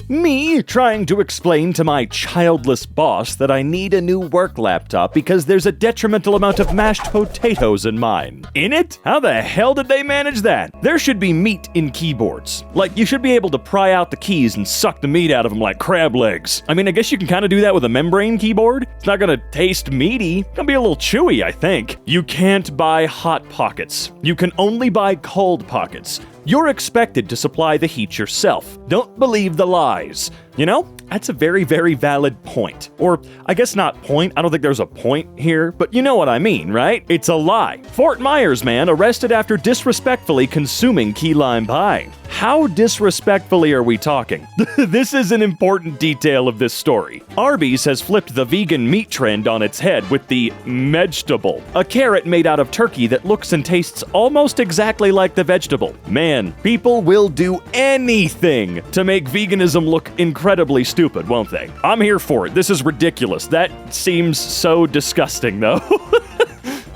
Me trying to explain to my childless boss that I need a new work laptop because there's a detrimental amount of mashed potatoes in mine. In it? How the hell did they manage that? There should be meat in keyboards. Like, you should be able to pry out the keys and suck the meat out of them like crab legs. I mean, I guess you can kind of do that with a membrane keyboard. It's not gonna taste meaty. It's gonna be a little chewy, I think. You can't buy hot pockets. You can only buy cold pockets. You're expected to supply the heat yourself. Don't believe the lies. You know, that's a very, very valid point. Or, I guess not point. I don't think there's a point here, but you know what I mean, right? It's a lie. Fort Myers man arrested after disrespectfully consuming key lime pie. How disrespectfully are we talking? This is an important detail of this story. Arby's has flipped the vegan meat trend on its head with the vegetable, a carrot made out of turkey that looks and tastes almost exactly like the vegetable. Man, people will do anything to make veganism look incredibly stupid, won't they? I'm here for it. This is ridiculous. That seems so disgusting, though.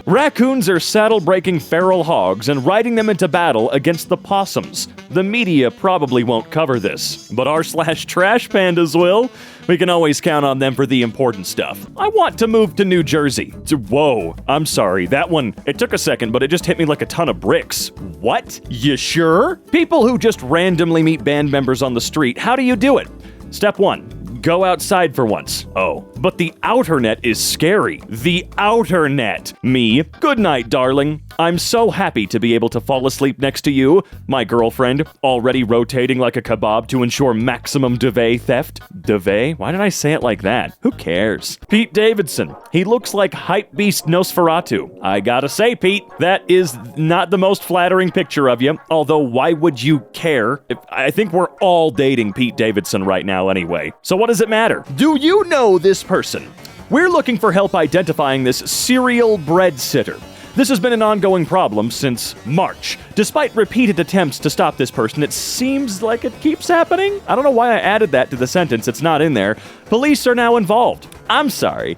Raccoons are saddle-breaking feral hogs and riding them into battle against the possums. The media probably won't cover this, but r/trash pandas will. We can always count on them for the important stuff. I want to move to New Jersey. Whoa, I'm sorry, that one, it took a second, but it just hit me like a ton of bricks. What? You sure? People who just randomly meet band members on the street, how do you do it? Step 1. Go outside for once. Oh, but the outer net is scary. The outer net. Me. Good night, darling. I'm so happy to be able to fall asleep next to you, my girlfriend, already rotating like a kebab to ensure maximum duvet theft. Duvet? Why did I say it like that? Who cares? Pete Davidson. He looks like hype beast Nosferatu. I gotta say, Pete, that is not the most flattering picture of you, although why would you care? I think we're all dating Pete Davidson right now anyway. So what does it matter? Do you know this person? We're looking for help identifying this serial bread sitter. This has been an ongoing problem since March. Despite repeated attempts to stop this person, it seems like it keeps happening. I don't know why I added that to the sentence. It's not in there. Police are now involved. I'm sorry,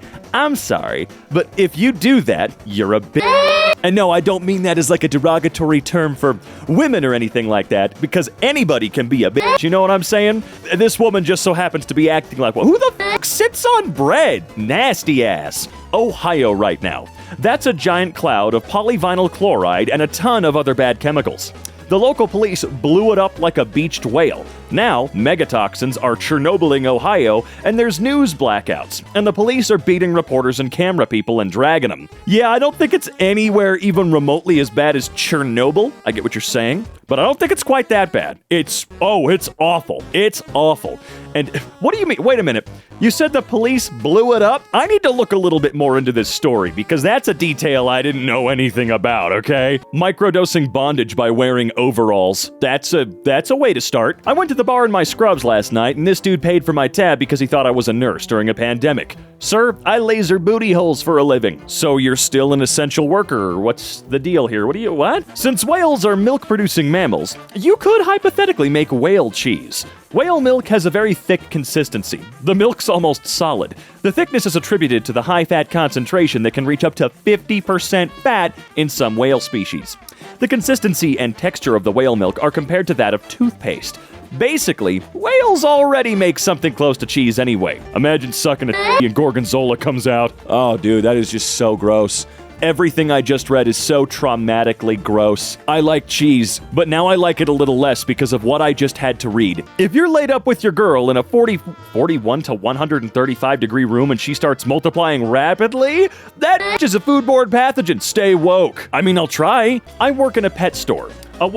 but if you do that, you're a bitch. And no, I don't mean that as like a derogatory term for women or anything like that, because anybody can be a bitch, you know what I'm saying? This woman just so happens to be acting like, well, who the fuck sits on bread? Nasty ass. Ohio right now. That's a giant cloud of polyvinyl chloride and a ton of other bad chemicals. The local police blew it up like a beached whale. Now, megatoxins are Chernobyling Ohio, and there's news blackouts, and the police are beating reporters and camera people and dragging them. Yeah, I don't think it's anywhere even remotely as bad as Chernobyl. I get what you're saying, but I don't think it's quite that bad. It's awful. It's awful. And what do you mean? Wait a minute. You said the police blew it up? I need to look a little bit more into this story, because that's a detail I didn't know anything about, okay? Microdosing bondage by wearing overalls. That's a way to start. I went to the bar in my scrubs last night, and this dude paid for my tab because he thought I was a nurse during a pandemic. Sir, I laser booty holes for a living. So you're still an essential worker? What's the deal here? What? Since whales are milk-producing mammals, you could hypothetically make whale cheese. Whale milk has a very thick consistency. The milk's almost solid. The thickness is attributed to the high fat concentration that can reach up to 50% fat in some whale species. The consistency and texture of the whale milk are compared to that of toothpaste. Basically, whales already make something close to cheese anyway. Imagine sucking a and gorgonzola comes out. Oh, dude, that is just so gross. Everything I just read is so traumatically gross. I like cheese, but now I like it a little less because of what I just had to read. If you're laid up with your girl in a 41 to 135 degree room and she starts multiplying rapidly, that is a foodborne pathogen. Stay woke. I mean, I'll try. I work in a pet store.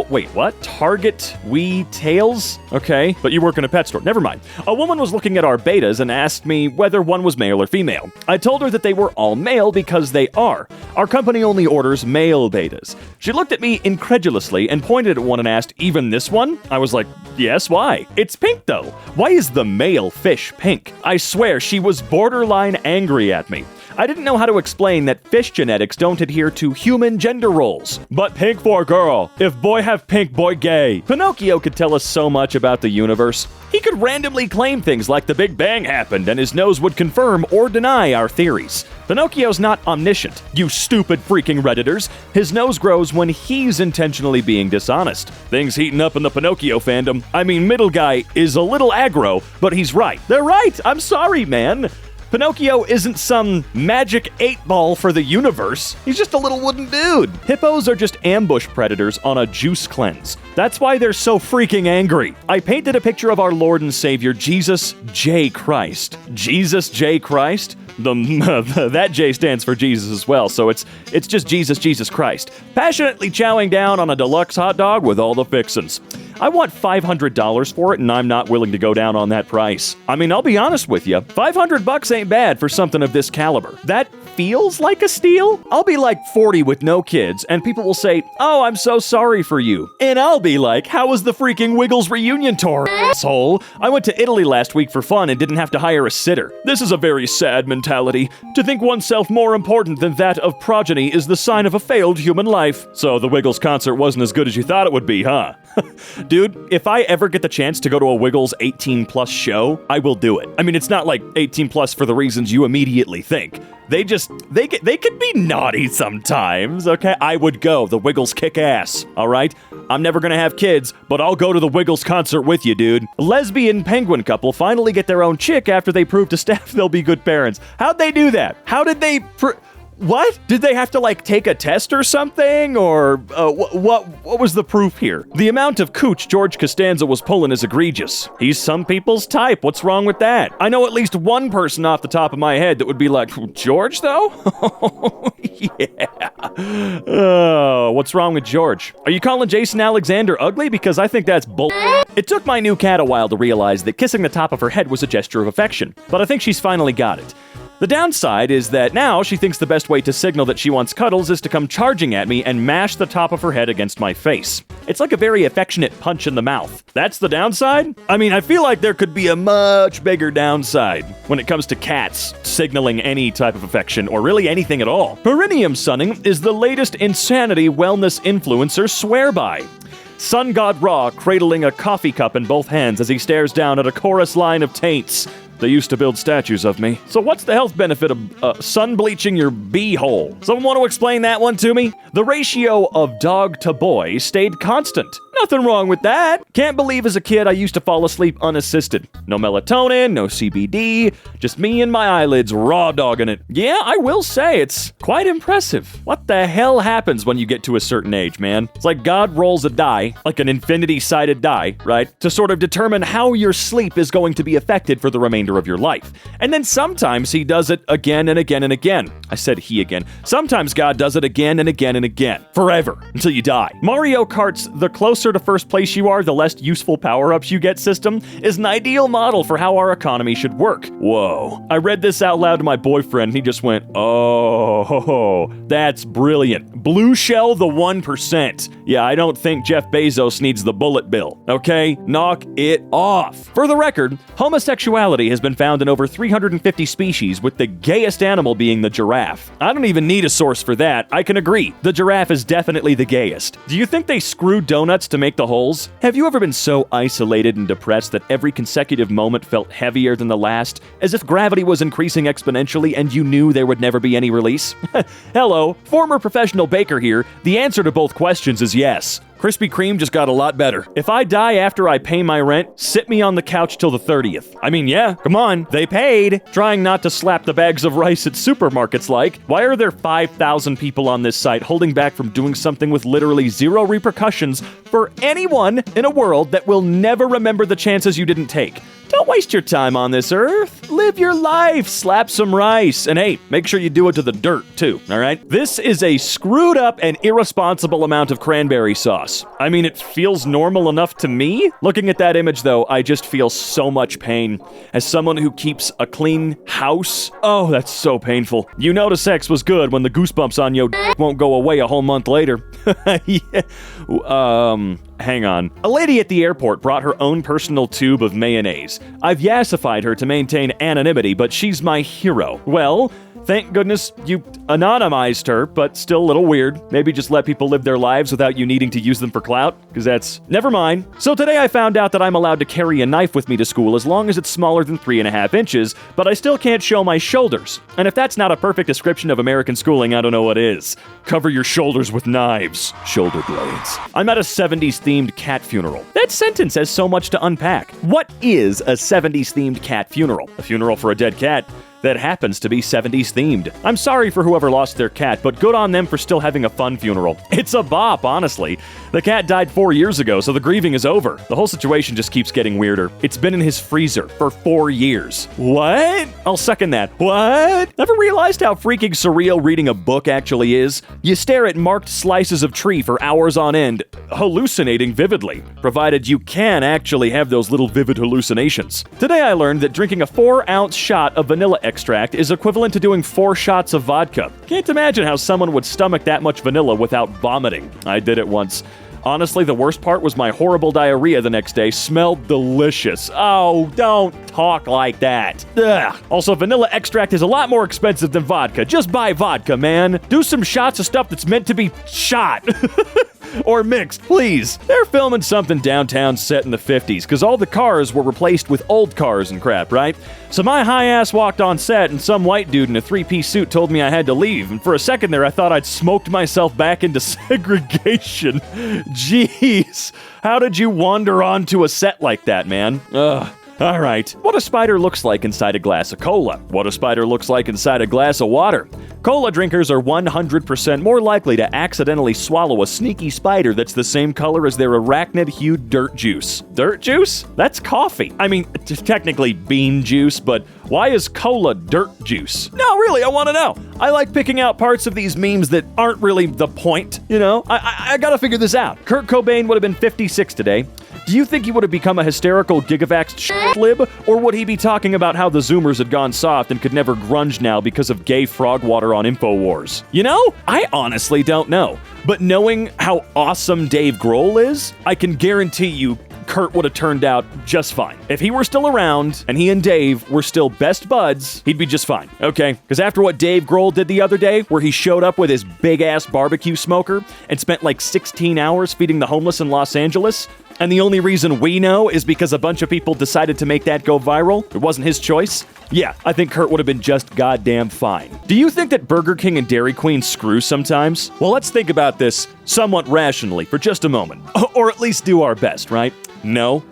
Wait, what? Target Wee Tails? Okay, but you work in a pet store. Never mind. A woman was looking at our betas and asked me whether one was male or female. I told her that they were all male because they are. Our company only orders male betas. She looked at me incredulously and pointed at one and asked, "Even this one?" I was like, "Yes, why?" "It's pink though. Why is the male fish pink?" I swear she was borderline angry at me. I didn't know how to explain that fish genetics don't adhere to human gender roles. But pink for girl. If boy have pink, boy gay. Pinocchio could tell us so much about the universe. He could randomly claim things like the Big Bang happened and his nose would confirm or deny our theories. Pinocchio's not omniscient, you stupid freaking Redditors. His nose grows when he's intentionally being dishonest. Things heating up in the Pinocchio fandom. I mean, middle guy is a little aggro, but he's right. They're right! I'm sorry, man. Pinocchio isn't some magic 8-ball for the universe. He's just a little wooden dude. Hippos are just ambush predators on a juice cleanse. That's why they're so freaking angry. I painted a picture of our Lord and Savior, Jesus J. Christ. Jesus J. Christ? That J stands for Jesus as well, so it's just Jesus Christ. Passionately chowing down on a deluxe hot dog with all the fixins. I want $500 for it, and I'm not willing to go down on that price. I mean, I'll be honest with you, $500 ain't bad for something of this caliber. That feels like a steal? I'll be like 40 with no kids, and people will say, "Oh, I'm so sorry for you." And I'll be like, "How was the freaking Wiggles reunion tour, asshole? I went to Italy last week for fun and didn't have to hire a sitter." This is a very sad mentality. To think oneself more important than that of progeny is the sign of a failed human life. So the Wiggles concert wasn't as good as you thought it would be, huh? Dude, if I ever get the chance to go to a Wiggles 18+ show, I will do it. I mean, it's not like 18+ for the reasons you immediately think. They could be naughty sometimes, okay? I would go. The Wiggles kick ass, all right? I'm never gonna have kids, but I'll go to the Wiggles concert with you, dude. Lesbian penguin couple finally get their own chick after they prove to staff they'll be good parents. How'd they do that? How did they... What? Did they have to, like, take a test or something? Or, what was the proof here? The amount of cooch George Costanza was pulling is egregious. He's some people's type. What's wrong with that? I know at least one person off the top of my head that would be like, George, though? Yeah. Oh, what's wrong with George? Are you calling Jason Alexander ugly? Because I think that's bull. It took my new cat a while to realize that kissing the top of her head was a gesture of affection, but I think she's finally got it. The downside is that now she thinks the best way to signal that she wants cuddles is to come charging at me and mash the top of her head against my face. It's like a very affectionate punch in the mouth. That's the downside? I mean, I feel like there could be a much bigger downside when it comes to cats signaling any type of affection or really anything at all. Perineum sunning is the latest insanity wellness influencers swear by. Sun God Ra cradling a coffee cup in both hands as he stares down at a chorus line of taints. They used to build statues of me. So what's the health benefit of sun bleaching your bee-hole? Someone want to explain that one to me? The ratio of dog to boy stayed constant. Nothing wrong with that. Can't believe as a kid I used to fall asleep unassisted. No melatonin, no CBD, just me and my eyelids raw dogging it. Yeah, I will say it's quite impressive. What the hell happens when you get to a certain age, man? It's like God rolls a die, like an infinity-sided die, right? To sort of determine how your sleep is going to be affected for the remainder of your life. And then sometimes he does it again and again and again. I said he again. Sometimes God does it again and again and again. Forever. Until you die. Mario Kart's the closer to first place you are, the less useful power-ups you get system is an ideal model for how our economy should work. Whoa. I read this out loud to my boyfriend and he just went, "Oh, that's brilliant. Blue shell the 1%. Yeah, I don't think Jeff Bezos needs the bullet bill. Okay? Knock it off." For the record, homosexuality has been found in over 350 species, with the gayest animal being the giraffe. I don't even need a source for that. I can agree. The giraffe is definitely the gayest. Do you think they screw donuts to make the holes? Have you ever been so isolated and depressed that every consecutive moment felt heavier than the last, as if gravity was increasing exponentially and you knew there would never be any release? Hello, former professional baker here. The answer to both questions is yes. Krispy Kreme just got a lot better. If I die after I pay my rent, sit me on the couch till the 30th. I mean, yeah, come on, they paid. Trying not to slap the bags of rice at supermarkets like. Why are there 5,000 people on this site holding back from doing something with literally zero repercussions for anyone in a world that will never remember the chances you didn't take? Don't waste your time on this earth. Live your life. Slap some rice. And hey, make sure you do it to the dirt, too, all right? This is a screwed up and irresponsible amount of cranberry sauce. I mean, it feels normal enough to me. Looking at that image, though, I just feel so much pain. As someone who keeps a clean house, oh, that's so painful. You know the sex was good when the goosebumps on your won't go away a whole month later. Yeah. Hang on. A lady at the airport brought her own personal tube of mayonnaise. I've yassified her to maintain anonymity, but she's my hero. Well, Thank goodness you anonymized her, but still a little weird. Maybe just let people live their lives without you needing to use them for clout, because that's... Never mind. So today I found out that I'm allowed to carry a knife with me to school as long as it's smaller than 3.5 inches, but I still can't show my shoulders. And if that's not a perfect description of American schooling, I don't know what is. Cover your shoulders with knives. Shoulder blades. I'm at a 70s-themed cat funeral. That sentence has so much to unpack. What is a 70s-themed cat funeral? A funeral for a dead cat that happens to be 70s themed. I'm sorry for whoever lost their cat, but good on them for still having a fun funeral. It's a bop, honestly. The cat died 4 years ago, so the grieving is over. The whole situation just keeps getting weirder. It's been in his freezer for 4 years. What? I'll second that. What? Never realized how freaking surreal reading a book actually is? You stare at marked slices of tree for hours on end, hallucinating vividly, provided you can actually have those little vivid hallucinations. Today I learned that drinking a 4-ounce shot of vanilla extract is equivalent to doing 4 shots of vodka. Can't imagine how someone would stomach that much vanilla without vomiting. I did it once. Honestly, the worst part was my horrible diarrhea the next day. Smelled delicious. Oh, don't talk like that. Ugh. Also, vanilla extract is a lot more expensive than vodka. Just buy vodka, man. Do some shots of stuff that's meant to be shot. Or mixed, please. They're filming something downtown set in the 50s, because all the cars were replaced with old cars and crap, right? So my high ass walked on set, and some white dude in a 3-piece suit told me I had to leave, and for a second there I thought I'd smoked myself back into segregation. Jeez, how did you wander onto a set like that, man? Ugh. Alright, what a spider looks like inside a glass of cola. What a spider looks like inside a glass of water. Cola drinkers are 100% more likely to accidentally swallow a sneaky spider that's the same color as their arachnid-hued dirt juice. Dirt juice? That's coffee. I mean, technically bean juice, but why is cola dirt juice? No, really, I want to know. I like picking out parts of these memes that aren't really the point, you know? I gotta figure this out. Kurt Cobain would have been 56 today. Do you think he would have become a hysterical gigavaxxed lib, or would he be talking about how the Zoomers had gone soft and could never grunge now because of gay frog water on InfoWars? You know? I honestly don't know. But knowing how awesome Dave Grohl is, I can guarantee you Kurt would have turned out just fine. If he were still around, and he and Dave were still best buds, he'd be just fine, okay? Because after what Dave Grohl did the other day, where he showed up with his big-ass barbecue smoker and spent like 16 hours feeding the homeless in Los Angeles, and the only reason we know is because a bunch of people decided to make that go viral, it wasn't his choice, yeah, I think Kurt would have been just goddamn fine. Do you think that Burger King and Dairy Queen screw sometimes? Well, let's think about this somewhat rationally for just a moment. Or at least do our best, right? No.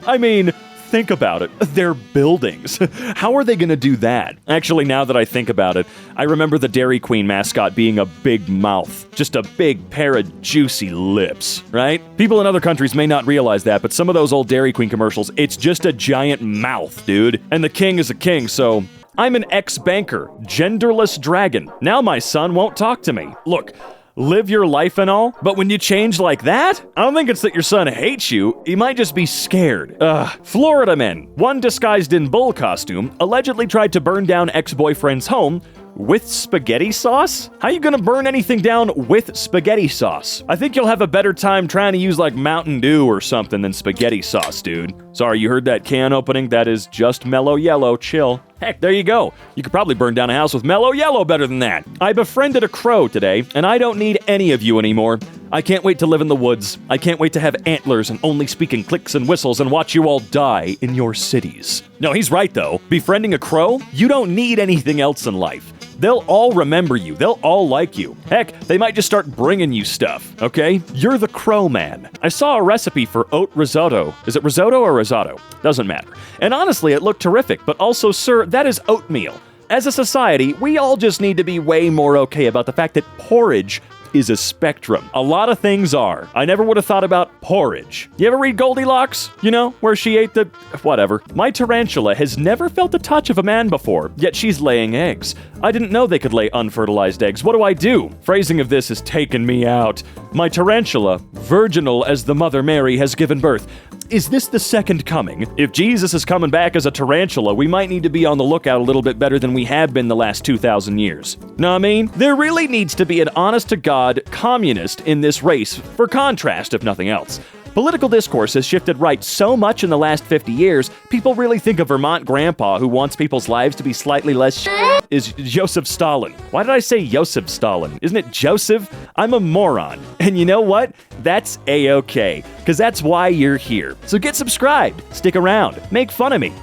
I mean, think about it. They're buildings. How are they going to do that? Actually, now that I think about it, I remember the Dairy Queen mascot being a big mouth. Just a big pair of juicy lips, right? People in other countries may not realize that, but some of those old Dairy Queen commercials, it's just a giant mouth, dude. And the king is a king, so... I'm an ex-banker, genderless dragon. Now my son won't talk to me. Look, live your life and all, but when you change like that, I don't think it's that your son hates you, he might just be scared. Florida men, one disguised in bull costume, allegedly tried to burn down ex-boyfriend's home with spaghetti sauce? How you gonna burn anything down with spaghetti sauce? I think you'll have a better time trying to use like Mountain Dew or something than spaghetti sauce, dude. Sorry, you heard that can opening? That is just mellow yellow, chill. Heck, there you go. You could probably burn down a house with mellow yellow better than that. I befriended a crow today, and I don't need any of you anymore. I can't wait to live in the woods. I can't wait to have antlers and only speak in clicks and whistles and watch you all die in your cities. No, he's right though. Befriending a crow? You don't need anything else in life. They'll all remember you. They'll all like you. Heck, they might just start bringing you stuff, okay? You're the crow man. I saw a recipe for oat risotto. Is it risotto or risotto? Doesn't matter. And honestly, it looked terrific, but also, sir, that is oatmeal. As a society, we all just need to be way more okay about the fact that porridge is a spectrum. A lot of things are. I never would have thought about porridge. You ever read Goldilocks? You know, where she ate the... whatever. My tarantula has never felt the touch of a man before, yet she's laying eggs. I didn't know they could lay unfertilized eggs. What do I do? Phrasing of this has taken me out. My tarantula, virginal as the Mother Mary, has given birth. Is this the second coming? If Jesus is coming back as a tarantula, we might need to be on the lookout a little bit better than we have been the last 2,000 years. Know what I mean? There really needs to be an honest-to-God communist in this race, for contrast, if nothing else. Political discourse has shifted right so much in the last 50 years, people really think a Vermont grandpa who wants people's lives to be slightly less is Joseph Stalin. Why did I say Joseph Stalin? Isn't it Joseph? I'm a moron. And you know what? That's A-okay, because that's why you're here. So get subscribed, stick around, make fun of me.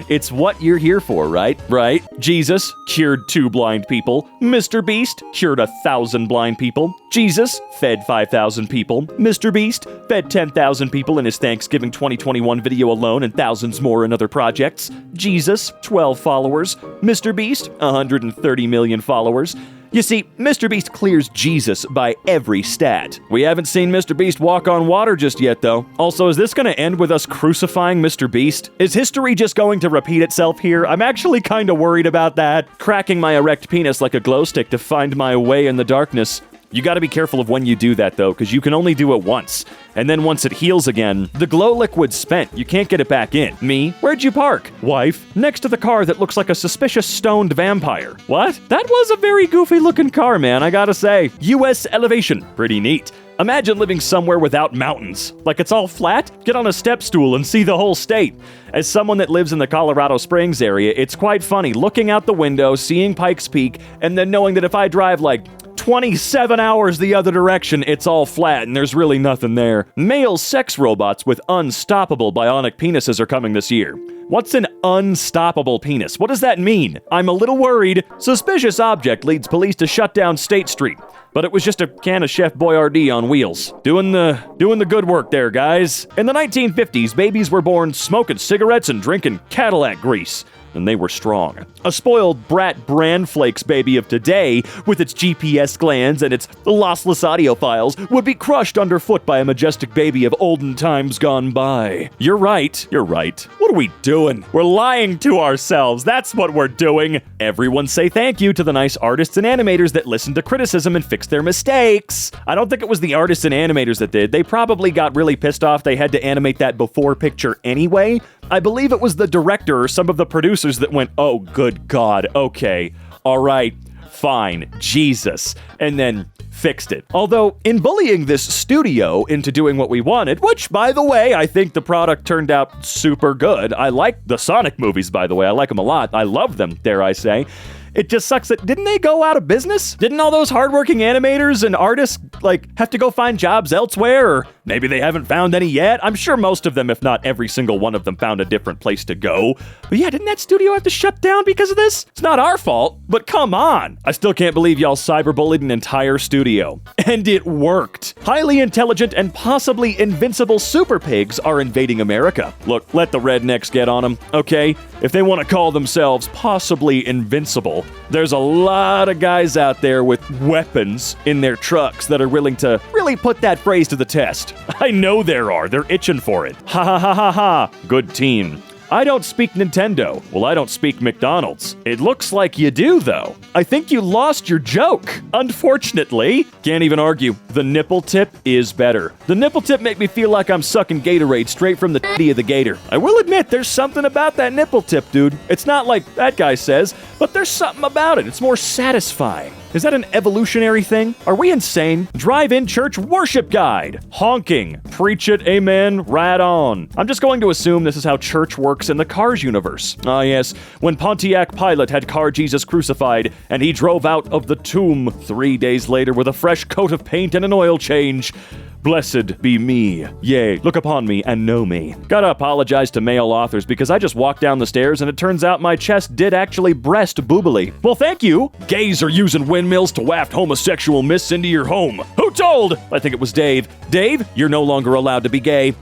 It's what you're here for, right? Right? Jesus cured 2 blind people. Mr. Beast cured 1,000 blind people. Jesus fed 5,000 people. Mr. Beast fed 10,000 people in his Thanksgiving 2021 video alone and thousands more in other projects. Jesus, 12 followers. Mr. Beast, 130 million followers. You see, Mr. Beast clears Jesus by every stat. We haven't seen Mr. Beast walk on water just yet, though. Also, is this going to end with us crucifying Mr. Beast? Is history just going to repeat itself here? I'm actually kind of worried about that. Cracking my erect penis like a glow stick to find my way in the darkness. You gotta be careful of when you do that, though, because you can only do it once. And then once it heals again, the glow liquid's spent. You can't get it back in. Me? Where'd you park? Wife? Next to the car that looks like a suspicious stoned vampire. What? That was a very goofy-looking car, man, I gotta say. U.S. elevation. Pretty neat. Imagine living somewhere without mountains. Like it's all flat? Get on a step stool and see the whole state. As someone that lives in the Colorado Springs area, it's quite funny looking out the window, seeing Pikes Peak, and then knowing that if I drive like 27 hours the other direction, it's all flat and there's really nothing there. Male sex robots with unstoppable bionic penises are coming this year. What's an unstoppable penis? What does that mean? I'm a little worried. Suspicious object leads police to shut down State Street. But it was just a can of Chef Boyardee on wheels. Doing the good work there, guys. In the 1950s, babies were born smoking cigarettes and drinking Cadillac grease. And they were strong. A spoiled brat bran flakes baby of today, with its GPS glands and its lossless audio files, would be crushed underfoot by a majestic baby of olden times gone by. You're right. What are we doing? We're lying to ourselves. That's what we're doing. Everyone say thank you to the nice artists and animators that listened to criticism and fixed their mistakes. I don't think it was the artists and animators that did. They probably got really pissed off they had to animate that before picture anyway. I believe it was the director or some of the producers that went, oh, good God, okay, all right, fine, Jesus, and then fixed it. Although, in bullying this studio into doing what we wanted, which, by the way, I think the product turned out super good. I like the Sonic movies, by the way. I like them a lot. I love them, dare I say. It just sucks that, didn't they go out of business? Didn't all those hardworking animators and artists, have to go find jobs elsewhere? Or maybe they haven't found any yet? I'm sure most of them, if not every single one of them, found a different place to go. But yeah, didn't that studio have to shut down because of this? It's not our fault, but come on. I still can't believe y'all cyberbullied an entire studio. And it worked. Highly intelligent and possibly invincible super pigs are invading America. Look, let the rednecks get on them, okay? If they want to call themselves possibly invincible, there's a lot of guys out there with weapons in their trucks that are willing to really put that phrase to the test. I know there are. They're itching for it. Ha ha ha ha ha. Good team. I don't speak Nintendo. Well, I don't speak McDonald's. It looks like you do, though. I think you lost your joke. Unfortunately, can't even argue. The nipple tip is better. The nipple tip make me feel like I'm sucking Gatorade straight from the titty of the gator. I will admit, there's something about that nipple tip, dude. It's not like that guy says, but there's something about it. It's more satisfying. Is that an evolutionary thing? Are we insane? Drive-in church worship guide. Honking. Preach it, amen, right on. I'm just going to assume this is how church works in the Cars universe. Ah yes, when Pontiac Pilate had Car Jesus crucified, and he drove out of the tomb 3 days later with a fresh coat of paint and an oil change. Blessed be me. Yea, look upon me and know me. Gotta apologize to male authors because I just walked down the stairs and it turns out my chest did actually breast boobily. Well, thank you. Gays are using windmills to waft homosexual myths into your home. Who told? I think it was Dave. Dave, you're no longer allowed to be gay.